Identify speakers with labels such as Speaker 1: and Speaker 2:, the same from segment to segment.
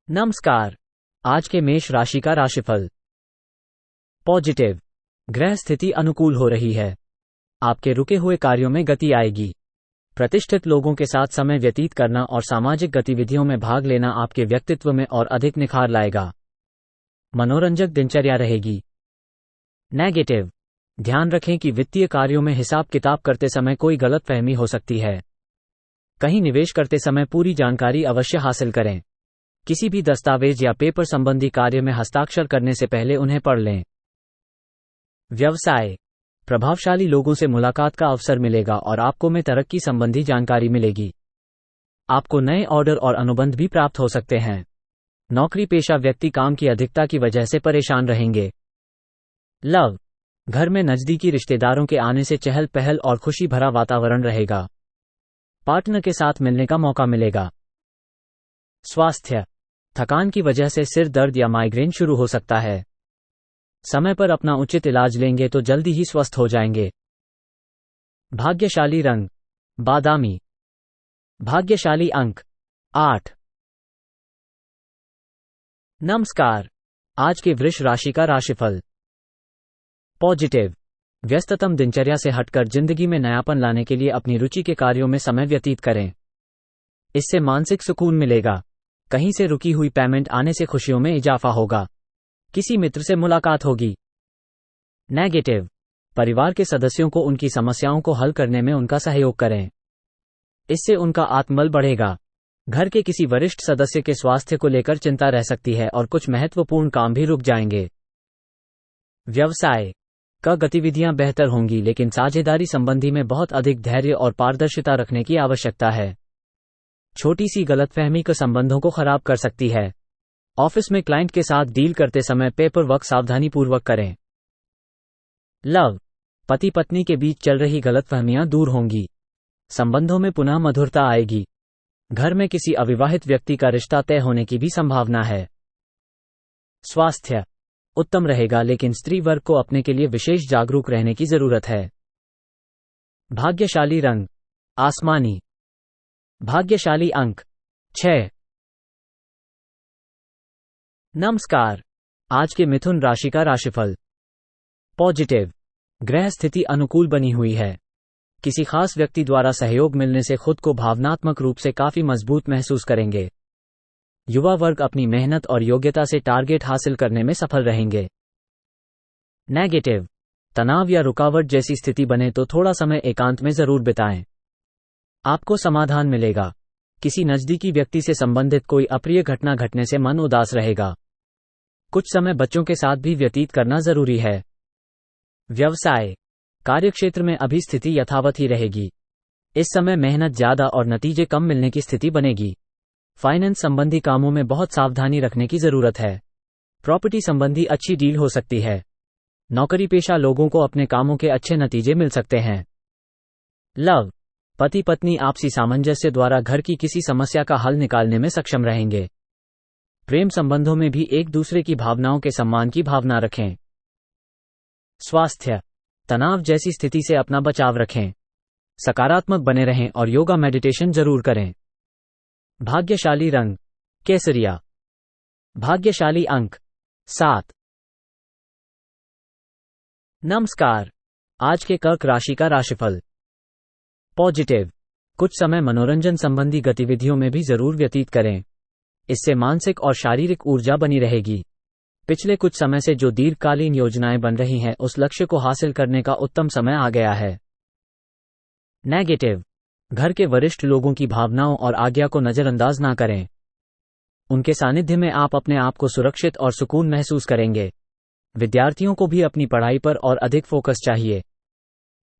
Speaker 1: नमस्कार। आज के मेष राशि का राशिफल। पॉजिटिव, ग्रह स्थिति अनुकूल हो रही है। आपके रुके हुए कार्यों में गति आएगी। प्रतिष्ठित लोगों के साथ समय व्यतीत करना और सामाजिक गतिविधियों में भाग लेना आपके व्यक्तित्व में और अधिक निखार लाएगा। मनोरंजक दिनचर्या रहेगी। नेगेटिव, ध्यान रखें कि वित्तीय कार्यों में हिसाब किताब करते समय कोई गलतफहमी हो सकती है। कहीं निवेश करते समय पूरी जानकारी अवश्य हासिल करें। किसी भी दस्तावेज या पेपर संबंधी कार्य में हस्ताक्षर करने से पहले उन्हें पढ़ लें। व्यवसाय, प्रभावशाली लोगों से मुलाकात का अवसर मिलेगा और आपको में तरक्की संबंधी जानकारी मिलेगी। आपको नए ऑर्डर और अनुबंध भी प्राप्त हो सकते हैं। नौकरी पेशा व्यक्ति काम की अधिकता की वजह से परेशान रहेंगे। लव, घर में नजदीकी रिश्तेदारों के आने से चहल पहल और खुशी भरा वातावरण रहेगा। पार्टनर के साथ मिलने का मौका मिलेगा। स्वास्थ्य, थकान की वजह से सिर दर्द या माइग्रेन शुरू हो सकता है। समय पर अपना उचित इलाज लेंगे तो जल्दी ही स्वस्थ हो जाएंगे। भाग्यशाली रंग बादामी। भाग्यशाली अंक 8। नमस्कार। आज के वृष राशि का राशिफल। पॉजिटिव, व्यस्ततम दिनचर्या से हटकर जिंदगी में नयापन लाने के लिए अपनी रुचि के कार्यों में समय व्यतीत करें। इससे मानसिक सुकून मिलेगा। कहीं से रुकी हुई पेमेंट आने से खुशियों में इजाफा होगा। किसी मित्र से मुलाकात होगी। नेगेटिव, परिवार के सदस्यों को उनकी समस्याओं को हल करने में उनका सहयोग करें। इससे उनका आत्मबल बढ़ेगा। घर के किसी वरिष्ठ सदस्य के स्वास्थ्य को लेकर चिंता रह सकती है और कुछ महत्वपूर्ण काम भी रुक जाएंगे। व्यवसाय का गतिविधियां बेहतर होंगी, लेकिन साझेदारी संबंधी में बहुत अधिक धैर्य और पारदर्शिता रखने की आवश्यकता है। छोटी सी गलतफहमी के संबंधों को खराब कर सकती है। ऑफिस में क्लाइंट के साथ डील करते समय पेपर वर्क सावधानीपूर्वक करें। लव, पति पत्नी के बीच चल रही गलतफहमियां दूर होंगी। संबंधों में पुनः मधुरता आएगी। घर में किसी अविवाहित व्यक्ति का रिश्ता तय होने की भी संभावना है। स्वास्थ्य उत्तम रहेगा, लेकिन स्त्री वर्ग को अपने के लिए विशेष जागरूक रहने की जरूरत है। भाग्यशाली रंग आसमानी। भाग्यशाली अंक 6। नमस्कार। आज के मिथुन राशि का राशिफल। पॉजिटिव, ग्रह स्थिति अनुकूल बनी हुई है। किसी खास व्यक्ति द्वारा सहयोग मिलने से खुद को भावनात्मक रूप से काफी मजबूत महसूस करेंगे। युवा वर्ग अपनी मेहनत और योग्यता से टारगेट हासिल करने में सफल रहेंगे। नेगेटिव, तनाव या रुकावट जैसी स्थिति बने तो थोड़ा समय एकांत में जरूर बिताएं। आपको समाधान मिलेगा। किसी नजदीकी व्यक्ति से संबंधित कोई अप्रिय घटना घटने से मन उदास रहेगा। कुछ समय बच्चों के साथ भी व्यतीत करना जरूरी है। व्यवसाय, कार्यक्षेत्र में अभी स्थिति यथावत ही रहेगी। इस समय मेहनत ज्यादा और नतीजे कम मिलने की स्थिति बनेगी। फाइनेंस संबंधी कामों में बहुत सावधानी रखने की जरूरत है। प्रॉपर्टी संबंधी अच्छी डील हो सकती है। नौकरी पेशा लोगों को अपने कामों के अच्छे नतीजे मिल सकते हैं। लव, पति पत्नी आपसी सामंजस्य द्वारा घर की किसी समस्या का हल निकालने में सक्षम रहेंगे। प्रेम संबंधों में भी एक दूसरे की भावनाओं के सम्मान की भावना रखें। स्वास्थ्य, तनाव जैसी स्थिति से अपना बचाव रखें। सकारात्मक बने रहें और योगा मेडिटेशन जरूर करें। भाग्यशाली रंग केसरिया। भाग्यशाली अंक 7। नमस्कार। आज के कर्क राशि का राशिफल। पॉजिटिव, कुछ समय मनोरंजन संबंधी गतिविधियों में भी जरूर व्यतीत करें। इससे मानसिक और शारीरिक ऊर्जा बनी रहेगी। पिछले कुछ समय से जो दीर्घकालीन योजनाएं बन रही हैं, उस लक्ष्य को हासिल करने का उत्तम समय आ गया है। नेगेटिव, घर के वरिष्ठ लोगों की भावनाओं और आज्ञा को नजरअंदाज ना करें। उनके सानिध्य में आप अपने आप को सुरक्षित और सुकून महसूस करेंगे। विद्यार्थियों को भी अपनी पढ़ाई पर और अधिक फोकस चाहिए।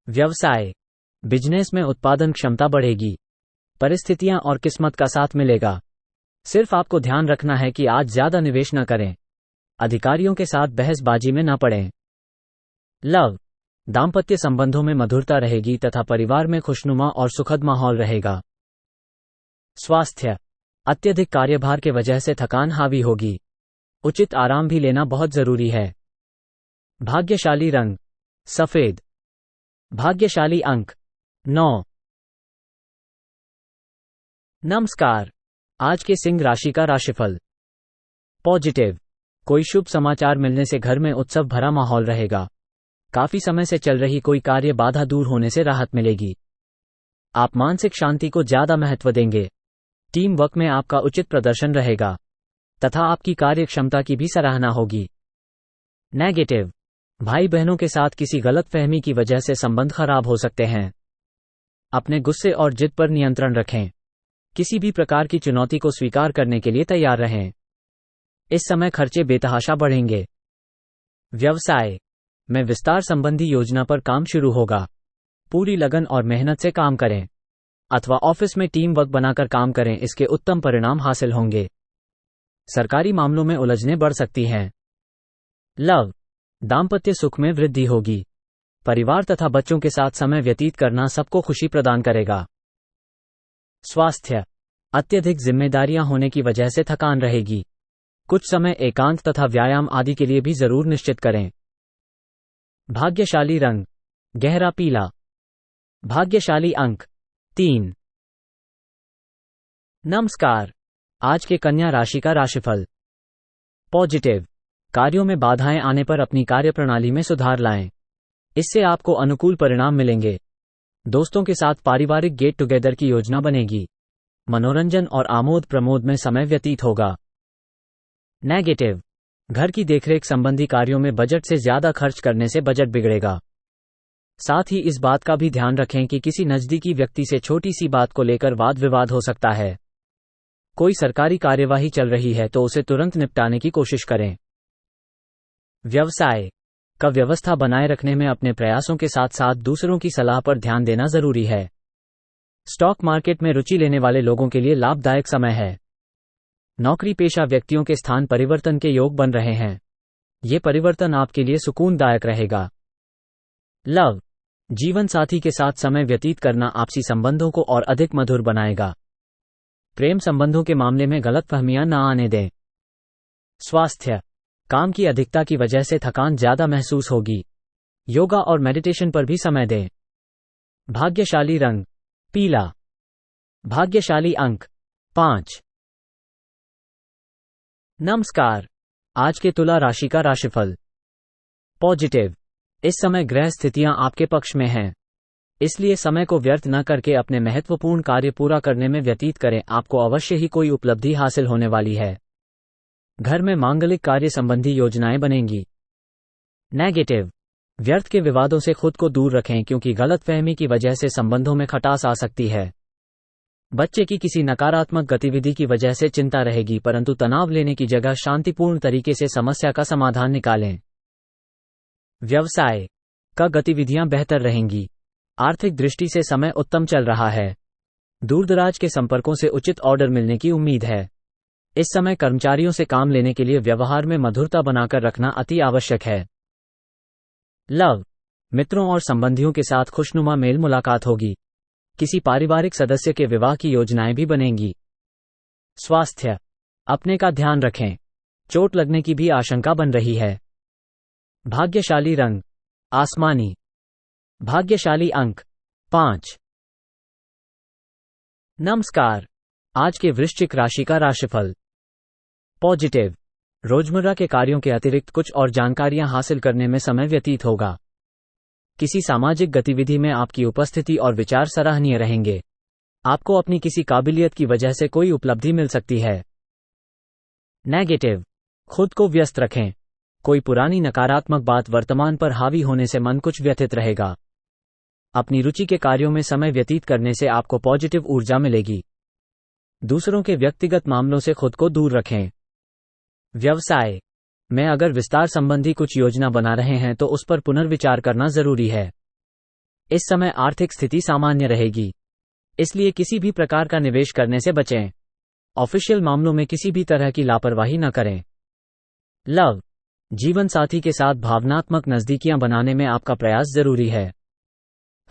Speaker 1: व्यवसाय, बिजनेस में उत्पादन क्षमता बढ़ेगी। परिस्थितियां और किस्मत का साथ मिलेगा। सिर्फ आपको ध्यान रखना है कि आज ज्यादा निवेश न करें। अधिकारियों के साथ बहसबाजी में न पड़ें। लव, दाम्पत्य संबंधों में मधुरता रहेगी तथा परिवार में खुशनुमा और सुखद माहौल रहेगा। स्वास्थ्य, अत्यधिक कार्यभार के वजह से थकान हावी होगी। उचित आराम भी लेना बहुत जरूरी है। भाग्यशाली रंग सफेद। भाग्यशाली अंक 9। नमस्कार। आज के सिंह राशि का राशिफल। पॉजिटिव, कोई शुभ समाचार मिलने से घर में उत्सव भरा माहौल रहेगा। काफी समय से चल रही कोई कार्य बाधा दूर होने से राहत मिलेगी। आप मानसिक शांति को ज्यादा महत्व देंगे। टीम वर्क में आपका उचित प्रदर्शन रहेगा तथा आपकी कार्य क्षमता की भी सराहना होगी। नेगेटिव, भाई बहनों के साथ किसी गलतफहमी की वजह से संबंध खराब हो सकते हैं। अपने गुस्से और जिद पर नियंत्रण रखें। किसी भी प्रकार की चुनौती को स्वीकार करने के लिए तैयार रहें। इस समय खर्चे बेतहाशा बढ़ेंगे। व्यवसाय में विस्तार संबंधी योजना पर काम शुरू होगा। पूरी लगन और मेहनत से काम करें अथवा ऑफिस में टीम वर्क बनाकर काम करें, इसके उत्तम परिणाम हासिल होंगे। सरकारी मामलों में उलझनें बढ़ सकती हैं। लव, दाम्पत्य सुख में वृद्धि होगी। परिवार तथा बच्चों के साथ समय व्यतीत करना सबको खुशी प्रदान करेगा। स्वास्थ्य, अत्यधिक जिम्मेदारियां होने की वजह से थकान रहेगी। कुछ समय एकांत तथा व्यायाम आदि के लिए भी जरूर निश्चित करें। भाग्यशाली रंग गहरा पीला। भाग्यशाली अंक 3। नमस्कार, आज के कन्या राशि का राशिफल। पॉजिटिव, कार्यों में बाधाएं आने पर अपनी कार्यप्रणाली में सुधार लाएं। इससे आपको अनुकूल परिणाम मिलेंगे। दोस्तों के साथ पारिवारिक गेट टुगेदर की योजना बनेगी। मनोरंजन और आमोद प्रमोद में समय व्यतीत होगा। नेगेटिव, घर की देखरेख संबंधी कार्यों में बजट से ज्यादा खर्च करने से बजट बिगड़ेगा। साथ ही इस बात का भी ध्यान रखें कि किसी नजदीकी व्यक्ति से छोटी सी बात को लेकर वाद विवाद हो सकता है। कोई सरकारी कार्यवाही चल रही है तो उसे तुरंत निपटाने की कोशिश करें। व्यवसाय का व्यवस्था बनाए रखने में अपने प्रयासों के साथ साथ दूसरों की सलाह पर ध्यान देना जरूरी है। स्टॉक मार्केट में रुचि लेने वाले लोगों के लिए लाभदायक समय है। नौकरी पेशा व्यक्तियों के स्थान परिवर्तन के योग बन रहे हैं। ये परिवर्तन आपके लिए सुकूनदायक रहेगा। लव, जीवन साथी के साथ समय व्यतीत करना आपसी संबंधों को और अधिक मधुर बनाएगा। प्रेम संबंधों के मामले में गलतफहमियां न आने दें। स्वास्थ्य, काम की अधिकता की वजह से थकान ज्यादा महसूस होगी। योगा और मेडिटेशन पर भी समय दें। भाग्यशाली रंग पीला। भाग्यशाली अंक 5। नमस्कार, आज के तुला राशि का राशिफल। पॉजिटिव, इस समय ग्रह स्थितियां आपके पक्ष में हैं। इसलिए समय को व्यर्थ न करके अपने महत्वपूर्ण कार्य पूरा करने में व्यतीत करें। आपको अवश्य ही कोई उपलब्धि हासिल होने वाली है। घर में मांगलिक कार्य संबंधी योजनाएं बनेंगी। नेगेटिव, व्यर्थ के विवादों से खुद को दूर रखें क्योंकि गलतफहमी की वजह से संबंधों में खटास आ सकती है। बच्चे की किसी नकारात्मक गतिविधि की वजह से चिंता रहेगी, परंतु तनाव लेने की जगह शांतिपूर्ण तरीके से समस्या का समाधान निकालें। व्यवसाय का गतिविधियां बेहतर रहेंगी। आर्थिक दृष्टि से समय उत्तम चल रहा है। दूरदराज के संपर्कों से उचित ऑर्डर मिलने की उम्मीद है। इस समय कर्मचारियों से काम लेने के लिए व्यवहार में मधुरता बनाकर रखना अति आवश्यक है। लव, मित्रों और संबंधियों के साथ खुशनुमा मेल मुलाकात होगी। किसी पारिवारिक सदस्य के विवाह की योजनाएं भी बनेंगी। स्वास्थ्य, अपने का ध्यान रखें। चोट लगने की भी आशंका बन रही है। भाग्यशाली रंग आसमानी। भाग्यशाली अंक 5। नमस्कार, आज के वृश्चिक राशि का राशिफल। पॉजिटिव, रोजमर्रा के कार्यों के अतिरिक्त कुछ और जानकारियां हासिल करने में समय व्यतीत होगा। किसी सामाजिक गतिविधि में आपकी उपस्थिति और विचार सराहनीय रहेंगे। आपको अपनी किसी काबिलियत की वजह से कोई उपलब्धि मिल सकती है। नेगेटिव, खुद को व्यस्त रखें। कोई पुरानी नकारात्मक बात वर्तमान पर हावी होने से मन कुछ व्यथित रहेगा। अपनी रुचि के कार्यों में समय व्यतीत करने से आपको पॉजिटिव ऊर्जा मिलेगी। दूसरों के व्यक्तिगत मामलों से खुद को दूर रखें। व्यवसाय में अगर विस्तार संबंधी कुछ योजना बना रहे हैं तो उस पर पुनर्विचार करना जरूरी है। इस समय आर्थिक स्थिति सामान्य रहेगी, इसलिए किसी भी प्रकार का निवेश करने से बचें। ऑफिशियल मामलों में किसी भी तरह की लापरवाही न करें। लव, जीवन साथी के साथ भावनात्मक नजदीकियां बनाने में आपका प्रयास जरूरी है।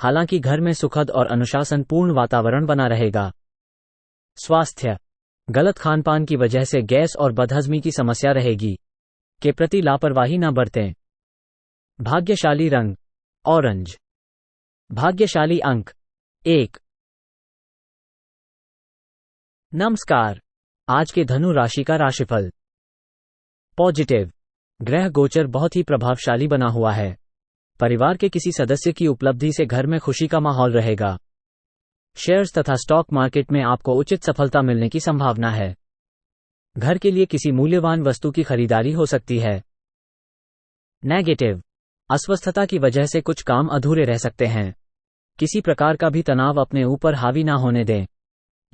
Speaker 1: हालांकि घर में सुखद और अनुशासनपूर्ण वातावरण बना रहेगा। स्वास्थ्य, गलत खानपान की वजह से गैस और बदहजमी की समस्या रहेगी। के प्रति लापरवाही न बरतें। भाग्यशाली रंग ऑरेंज। भाग्यशाली अंक 1। नमस्कार, आज के धनु राशि का राशिफल। पॉजिटिव, ग्रह गोचर बहुत ही प्रभावशाली बना हुआ है। परिवार के किसी सदस्य की उपलब्धि से घर में खुशी का माहौल रहेगा। शेयर्स तथा स्टॉक मार्केट में आपको उचित सफलता मिलने की संभावना है। घर के लिए किसी मूल्यवान वस्तु की खरीदारी हो सकती है। नेगेटिव, अस्वस्थता की वजह से कुछ काम अधूरे रह सकते हैं। किसी प्रकार का भी तनाव अपने ऊपर हावी ना होने दें।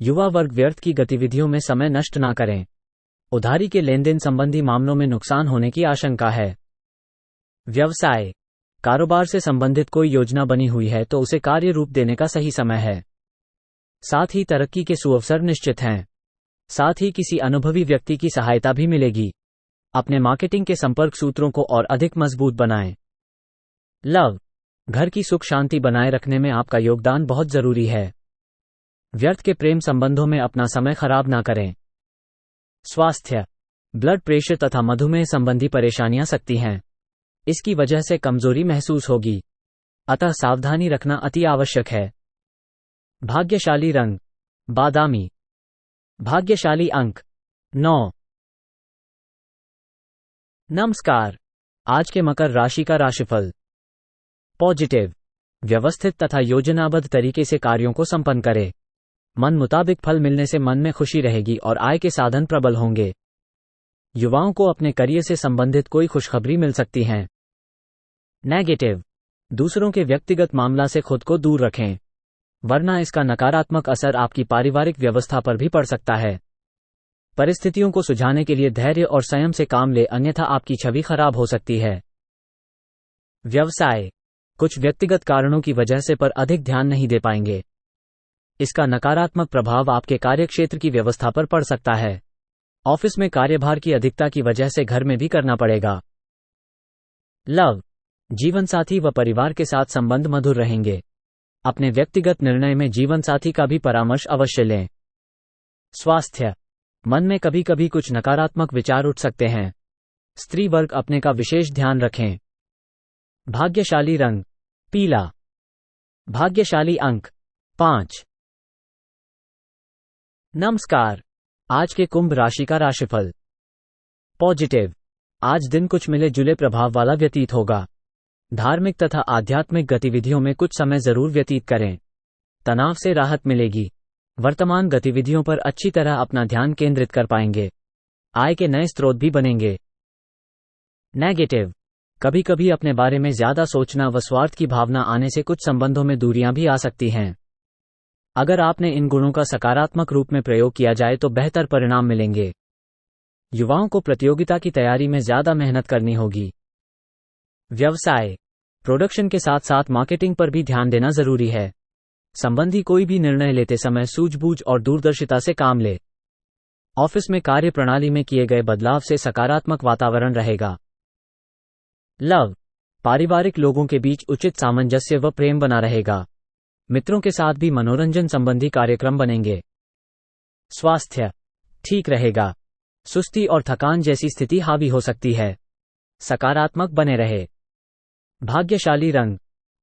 Speaker 1: युवा वर्ग व्यर्थ की गतिविधियों में समय नष्ट ना करें। उधारी के लेनदेन संबंधी मामलों में नुकसान होने की आशंका है। व्यवसाय, कारोबार से संबंधित कोई योजना बनी हुई है तो उसे कार्य रूप देने का सही समय है। साथ ही तरक्की के सुअवसर निश्चित हैं। साथ ही किसी अनुभवी व्यक्ति की सहायता भी मिलेगी। अपने मार्केटिंग के संपर्क सूत्रों को और अधिक मजबूत बनाएं। लव, घर की सुख शांति बनाए रखने में आपका योगदान बहुत जरूरी है। व्यर्थ के प्रेम संबंधों में अपना समय खराब ना करें। स्वास्थ्य, ब्लड प्रेशर तथा मधुमेह संबंधी परेशानियां सकती हैं। इसकी वजह से कमजोरी महसूस होगी, अतः सावधानी रखना अति आवश्यक है। भाग्यशाली रंग बादामी। भाग्यशाली अंक 9। नमस्कार, आज के मकर राशि का राशिफल। पॉजिटिव, व्यवस्थित तथा योजनाबद्ध तरीके से कार्यों को संपन्न करें। मन मुताबिक फल मिलने से मन में खुशी रहेगी और आय के साधन प्रबल होंगे। युवाओं को अपने करियर से संबंधित कोई खुशखबरी मिल सकती है। नेगेटिव, दूसरों के व्यक्तिगत मामला से खुद को दूर रखें, वरना इसका नकारात्मक असर आपकी पारिवारिक व्यवस्था पर भी पड़ सकता है। परिस्थितियों को सुलझाने के लिए धैर्य और संयम से काम ले, अन्यथा आपकी छवि खराब हो सकती है। व्यवसाय, कुछ व्यक्तिगत कारणों की वजह से पर अधिक ध्यान नहीं दे पाएंगे। इसका नकारात्मक प्रभाव आपके कार्यक्षेत्र की व्यवस्था पर पड़ सकता है। ऑफिस में कार्यभार की अधिकता की वजह से घर में भी करना पड़ेगा। लव, जीवनसाथी व परिवार के साथ संबंध मधुर रहेंगे। अपने व्यक्तिगत निर्णय में जीवनसाथी का भी परामर्श अवश्य लें। स्वास्थ्य, मन में कभी कभी कुछ नकारात्मक विचार उठ सकते हैं। स्त्री वर्ग अपने का विशेष ध्यान रखें। भाग्यशाली रंग पीला। भाग्यशाली अंक 5। नमस्कार, आज के कुंभ राशि का राशिफल। पॉजिटिव, आज दिन कुछ मिले जुले प्रभाव वाला व्यतीत होगा। धार्मिक तथा आध्यात्मिक गतिविधियों में कुछ समय जरूर व्यतीत करें। तनाव से राहत मिलेगी। वर्तमान गतिविधियों पर अच्छी तरह अपना ध्यान केंद्रित कर पाएंगे। आय के नए स्रोत भी बनेंगे। नेगेटिव, कभी कभी अपने बारे में ज्यादा सोचना व स्वार्थ की भावना आने से कुछ संबंधों में दूरियां भी आ सकती हैं। अगर आपने इन गुणों का सकारात्मक रूप में प्रयोग किया जाए तो बेहतर परिणाम मिलेंगे। युवाओं को प्रतियोगिता की तैयारी में ज्यादा मेहनत करनी होगी। व्यवसाय, प्रोडक्शन के साथ साथ मार्केटिंग पर भी ध्यान देना जरूरी है। संबंधी कोई भी निर्णय लेते समय सूझबूझ और दूरदर्शिता से काम ले। ऑफिस में कार्य प्रणाली में किए गए बदलाव से सकारात्मक वातावरण रहेगा। लव, पारिवारिक लोगों के बीच उचित सामंजस्य व प्रेम बना रहेगा। मित्रों के साथ भी मनोरंजन संबंधी कार्यक्रम बनेंगे। स्वास्थ्य ठीक रहेगा। सुस्ती और थकान जैसी स्थिति हावी हो सकती है। सकारात्मक बने रहे। भाग्यशाली रंग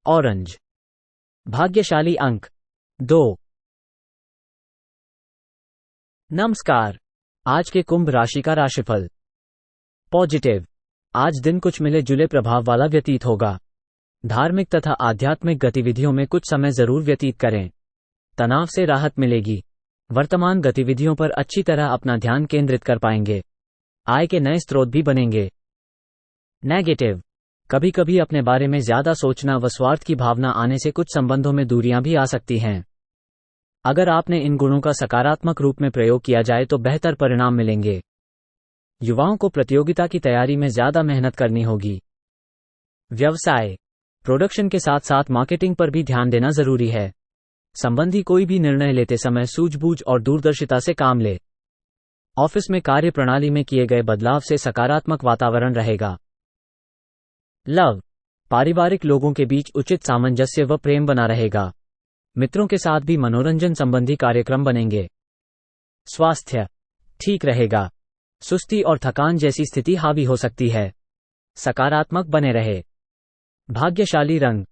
Speaker 1: ऑरेंज। भाग्यशाली अंक 2। नमस्कार, आज के कुंभ राशि का राशिफल। पॉजिटिव, आज दिन कुछ मिले जुले प्रभाव वाला व्यतीत होगा। धार्मिक तथा आध्यात्मिक गतिविधियों में कुछ समय जरूर व्यतीत करें। तनाव से राहत मिलेगी। वर्तमान गतिविधियों पर अच्छी तरह अपना ध्यान केंद्रित कर पाएंगे। आय के नए स्रोत भी बनेंगे। नेगेटिव, कभी कभी अपने बारे में ज्यादा सोचना व स्वार्थ की भावना आने से कुछ संबंधों में दूरियां भी आ सकती हैं। अगर आपने इन गुणों का सकारात्मक रूप में प्रयोग किया जाए तो बेहतर परिणाम मिलेंगे। युवाओं को प्रतियोगिता की तैयारी में ज्यादा मेहनत करनी होगी। व्यवसाय, प्रोडक्शन के साथ साथ मार्केटिंग पर भी ध्यान देना जरूरी है। संबंधी कोई भी निर्णय लेते समय सूझबूझ और दूरदर्शिता से काम ले। ऑफिस में कार्य प्रणाली में किए गए बदलाव से सकारात्मक वातावरण रहेगा। लव, पारिवारिक लोगों के बीच उचित सामंजस्य व प्रेम बना रहेगा। मित्रों के साथ भी मनोरंजन संबंधी कार्यक्रम बनेंगे। स्वास्थ्य ठीक रहेगा। सुस्ती और थकान जैसी स्थिति हावी हो सकती है। सकारात्मक बने रहे। भाग्यशाली रंग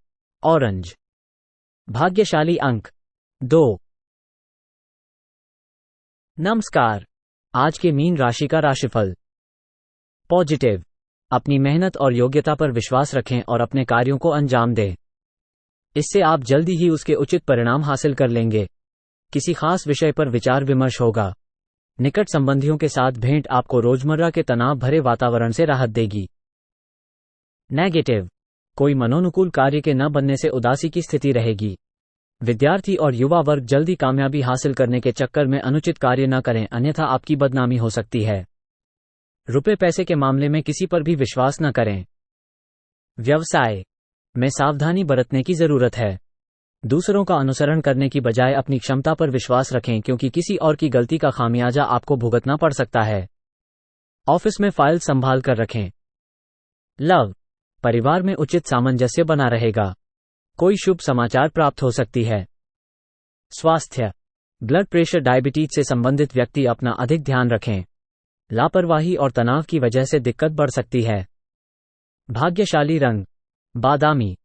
Speaker 1: ऑरेंज। भाग्यशाली अंक 2। नमस्कार, आज के मीन राशि का राशिफल। पॉजिटिव, अपनी मेहनत और योग्यता पर विश्वास रखें और अपने कार्यों को अंजाम दें। इससे आप जल्दी ही उसके उचित परिणाम हासिल कर लेंगे। किसी खास विषय पर विचार विमर्श होगा। निकट संबंधियों के साथ भेंट आपको रोजमर्रा के तनाव भरे वातावरण से राहत देगी। नेगेटिव, कोई मनोनुकूल कार्य के न बनने से उदासी की स्थिति रहेगी। विद्यार्थी और युवा वर्ग जल्दी कामयाबी हासिल करने के चक्कर में अनुचित कार्य न करें, अन्यथा आपकी बदनामी हो सकती है। रुपए पैसे के मामले में किसी पर भी विश्वास न करें। व्यवसाय में सावधानी बरतने की जरूरत है। दूसरों का अनुसरण करने की बजाय अपनी क्षमता पर विश्वास रखें, क्योंकि किसी और की गलती का खामियाजा आपको भुगतना पड़ सकता है। ऑफिस में फाइल संभाल कर रखें। लव, परिवार में उचित सामंजस्य बना रहेगा। कोई शुभ समाचार प्राप्त हो सकती है। स्वास्थ्य, ब्लड प्रेशर डायबिटीज से संबंधित व्यक्ति अपना अधिक ध्यान रखें। लापरवाही और तनाव की वजह से दिक्कत बढ़ सकती है। भाग्यशाली रंग बादामी।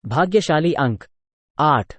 Speaker 1: भाग्यशाली अंक 8।